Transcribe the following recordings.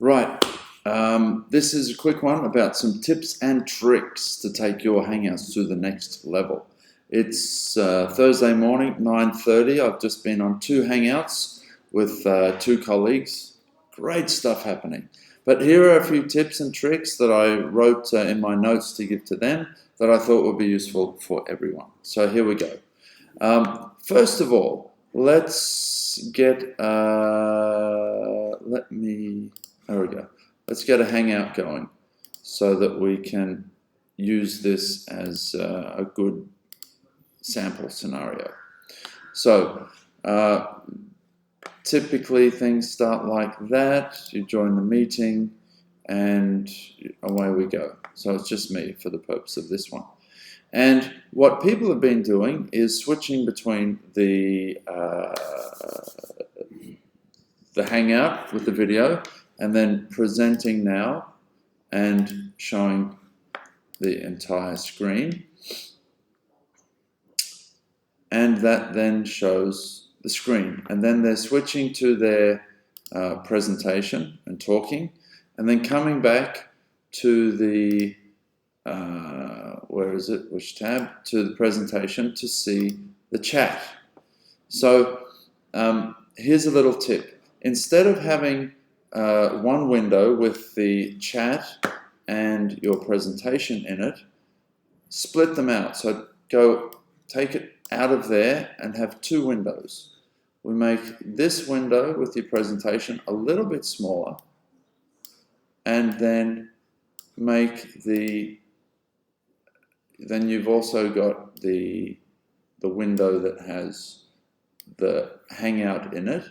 Right, this is a quick one about some tips and tricks to take your Hangouts to the next level. It's Thursday morning, 9:30. I've just been on 2 Hangouts with 2 colleagues. Great stuff happening. But here are a few tips and tricks that I wrote in my notes to give to them that I thought would be useful for everyone. So here we go. First of all, let's get, there we go. Let's get a Hangout going so that we can use this as a good sample scenario. So typically things start like that. You join the meeting and away we go. So it's just me for the purpose of this one. And what people have been doing is switching between the Hangout with the video and then presenting now and showing the entire screen. And that then shows the screen. And then they're switching to their presentation and talking, and then coming back to the, where is it, which tab? To the presentation to see the chat. So here's a little tip. Instead of having one window with the chat and your presentation in it, split them out. So take it out of there and have 2 windows. We make this window with your presentation a little bit smaller, and then then you've also got the window that has the Hangout in it.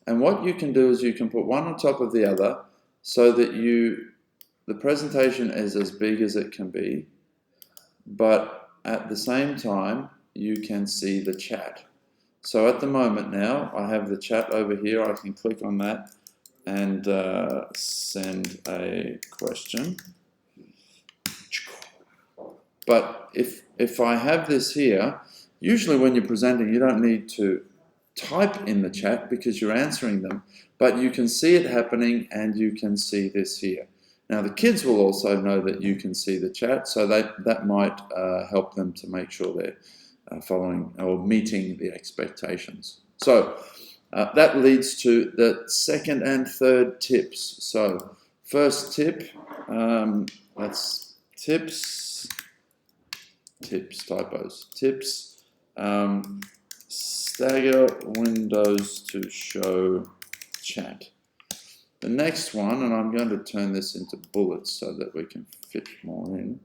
And what you can do is you can put one on top of the other so that the presentation is as big as it can be, but at the same time you can see the chat. So at the moment now I have the chat over here. I can click on that and send a question. But if I have this here, usually when you're presenting you don't need to type in the chat because you're answering them, but you can see it happening and you can see this here. Now the kids will also know that you can see the chat, so that might help them to make sure they're following or meeting the expectations. So that leads to the second and third tips. So first tip, that's tips, Stagger windows to show chat. The next one, and I'm going to turn this into bullets so that we can fit more in.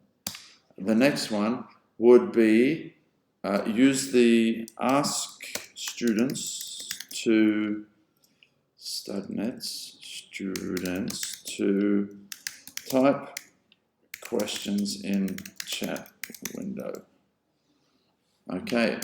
The next one would be use the Ask Students to students to type questions in chat window. Okay.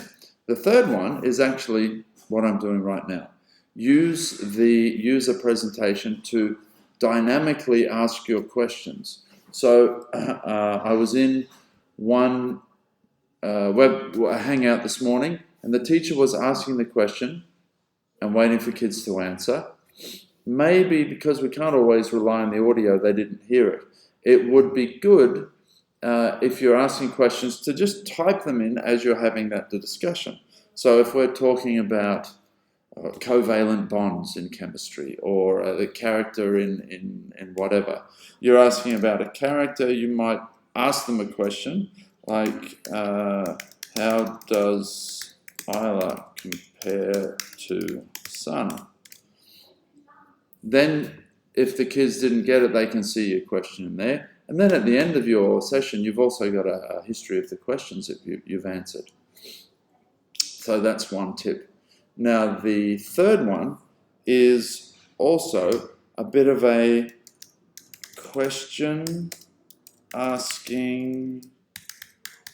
The third one is actually what I'm doing right now. Use the user presentation to dynamically ask your questions. So I was in one Hangout this morning, and the teacher was asking the question and waiting for kids to answer. Maybe because we can't always rely on the audio, they didn't hear it. It would be good if you're asking questions to just type them in as you're having that discussion. So if we're talking about covalent bonds in chemistry, or the character in whatever, you're asking about a character, you might ask them a question like, how does Isla compare to Sun? Then if the kids didn't get it, they can see your question in there. And then at the end of your session, you've also got a history of the questions that you've answered. So that's one tip. Now the third one is also a bit of a question asking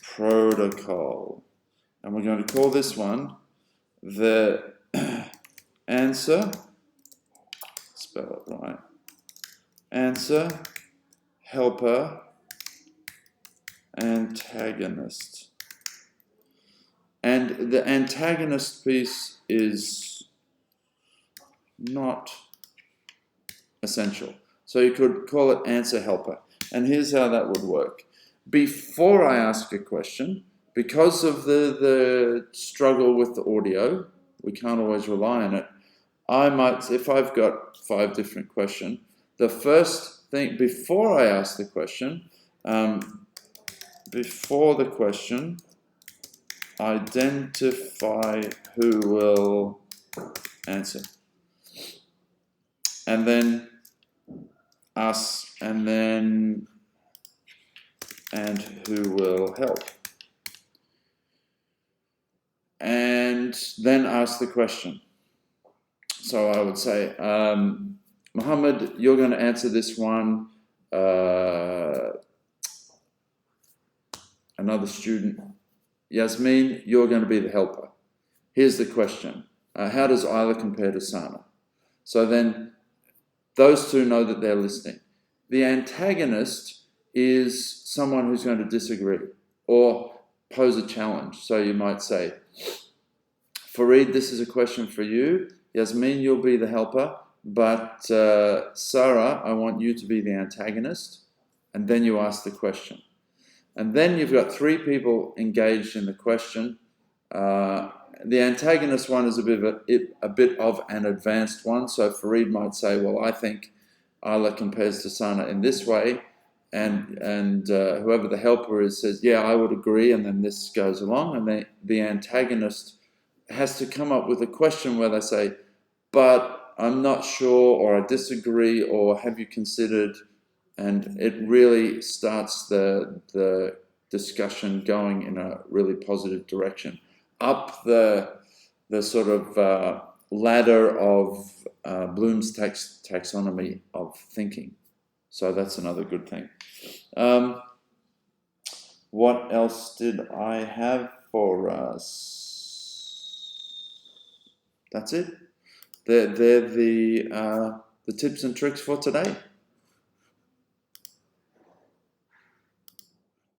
protocol. And we're going to call this one the answer, spell it right, Answer-Helper-Antagonist. And the antagonist piece is not essential. So you could call it Answer Helper. And here's how that would work. Before I ask a question, because of the struggle with the audio, we can't always rely on it, I might, if I've got 5 different questions, the first thing, before I ask the question, identify who will answer. And then ask, and who will help. And then ask the question. So I would say, Mohammed, you're going to answer this one. Another student, Yasmin, you're going to be the helper. Here's the question. How does Isla compare to Sana? So then those two know that they're listening. The antagonist is someone who's going to disagree or pose a challenge. So you might say, Fareed, this is a question for you. Yasmin, you'll be the helper. But Sarah, I want you to be the antagonist. And then you ask the question. And then you've got 3 people engaged in the question. The antagonist one is a bit of an advanced one. So Fareed might say, well, I think Isla compares to Sana in this way. And whoever the helper is says, yeah, I would agree. And then this goes along. And the antagonist has to come up with a question where they say, but I'm not sure, or I disagree, or have you considered? And it really starts the discussion going in a really positive direction, up the sort of ladder of Bloom's taxonomy of thinking. So that's another good thing. What else did I have for us? That's it. They're the tips and tricks for today.